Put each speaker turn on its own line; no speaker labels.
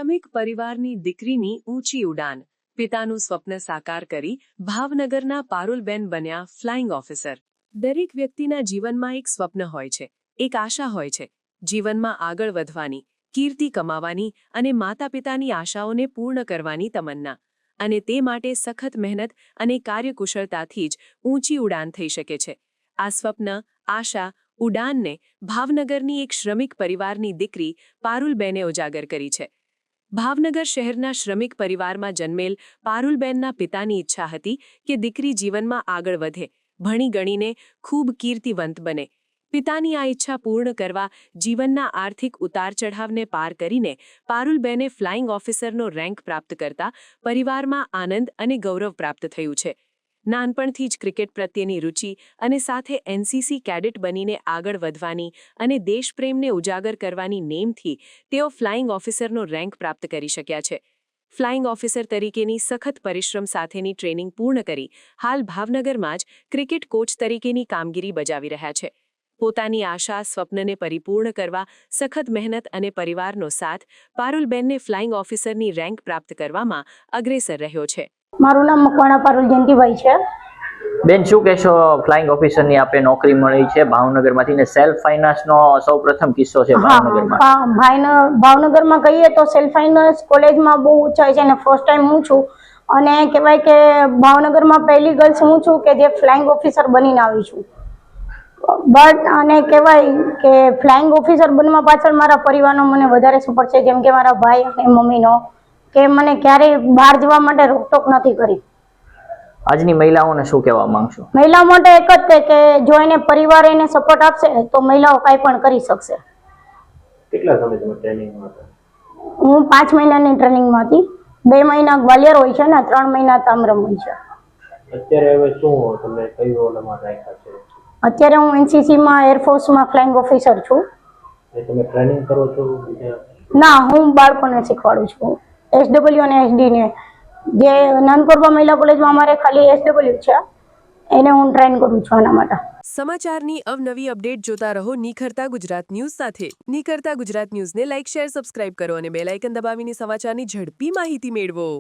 શ્રમિક પરિવારની દીકરીની ઊંચી ઉડાન, પિતાનું સ્વપ્ન સાકાર કરી ભાવનગરના પારુલબેન બન્યા ફ્લાઇંગ ઓફિસર। દરેક વ્યક્તિના જીવનમાં એક સ્વપ્ન હોય છે, એક આશા હોય છે, જીવનમાં આગળ વધવાની, કીર્તિ કમાવાની અને માતા પિતાની આશાઓને પૂર્ણ કરવાની તમન્ના। અને તે માટે સખત મહેનત અને કાર્યકુશળતાથી જ ઊંચી ઉડાન થઈ શકે છે। આ સ્વપ્ન, આશા, ઉડાનને ભાવનગરની એક શ્રમિક પરિવારની દીકરી પારુલબેને ઉજાગર કરી છે। ભાવનગર શહેરના શ્રમિક પરિવારમાં જન્મેલ પારુલબેનના પિતાની ઈચ્છા હતી કે દીકરી જીવનમાં આગળ વધે, ભણી ગણીને ખૂબ કીર્તિવંત બને। પિતાની આ ઈચ્છા પૂર્ણ કરવા જીવનના આર્થિક ઉતાર ચઢાવને પાર કરીને પારુલબેને ફ્લાઇંગ ઓફિસરનો રેન્ક પ્રાપ્ત કરતા પરિવારમાં આનંદ અને ગૌરવ પ્રાપ્ત થયું છે। નાનપણથી જ ક્રિકેટ પ્રત્યેની રુચિ અને સાથે એનસીસી કેડેટ બનીને આગળ વધવાની અને દેશપ્રેમને ઉજાગર કરવાની નેમથી તેઓ ફ્લાઇંગ ઓફિસરનો રેન્ક પ્રાપ્ત કરી શક્યા છે। ફ્લાઇંગ ઓફિસર તરીકેની સખત પરિશ્રમ સાથેની ટ્રેનિંગ પૂર્ણ કરી હાલ ભાવનગરમાં જ ક્રિકેટ કોચ તરીકેની કામગીરી બજાવી રહ્યા છે। પોતાની આશા, સ્વપ્નને પરિપૂર્ણ કરવા સખત મહેનત અને પરિવારનો સાથ પારુલબેનને ફ્લાઇંગ ઓફિસરની રેન્ક પ્રાપ્ત કરવામાં અગ્રેસર રહ્યો છે।
મારું નામ મકવાણા પારુલ જયંતિભાઈ છે।
બેન, શું કહેશો, ફ્લાઇંગ ઓફિસરની આપે નોકરી મળી છે ભાવનગરમાંથી ને સેલ્ફ ફાઇનાન્સનો સૌપ્રથમ કિસ્સો છે ભાવનગરમાં?
ભાવનગરમાં કહીએ તો સેલ્ફ ફાઇનાન્સ કોલેજમાં બહુ ઊંચાઈ છે અને ફર્સ્ટ ટાઈમ હું છું અને કહેવાય કે ભાવનગરમાં પહેલી ગર્લ્સ હું છું કે જે ફ્લાઇંગ ઓફિસર બનીને આવી છું। બટ અને કહેવાય કે ફ્લાઇંગ ઓફિસર બનવા પાછળ મારા પરિવારનો મને વધારે સપોર્ટ છે, જેમ કે મારા ભાઈ અને મમ્મીનો, કે મને ક્યારેય બહાર જવા માટે રોકટોક નથી કરી।
આજની મહિલાઓને શું કહેવા માંગશો?
મહિલાઓ માટે એક જ છે કે જો એને પરિવાર એને સપોર્ટ આપશે તો મહિલાઓ કાંઈ પણ કરી શકશે।
કેટલા સમય તમે ટ્રેનિંગમાં હતા?
હું 5 મહિનાની ટ્રેનિંગમાં હતી। 2 મહિના ગ્વાલિયર હોય છે ને 3 મહિના તામ્રમ હોય છે।
અત્યારે હવે શું તમે કઈ રોલમાં રાખ્યા છે?
અત્યારે હું એનસીસીમાં એરફોર્સમાં ફ્લાઇંગ ઓફિસર છું।
તમે ટ્રેનિંગ કરો છો બીજા?
ના, હું બાળકોને શીખવાડું છું, એસડબલ્યુ અને એસડી ને। જે નાનકોરબા મહિલા કોલેજમાં અમારે ખાલી એસડબલ્યુ છે, એને હું ટ્રેન કરું છું આના માટે।
સમાચારની અવનવી અપડેટ જોતા રહો નિખરતા ગુજરાત ન્યૂઝ સાથે। નિખરતા ગુજરાત ન્યૂઝને લાઇક, શેર, સબસ્ક્રાઇબ કરો અને બેલ આઇકન દબાવીને સમાચારની ઝડપી માહિતી મેળવો।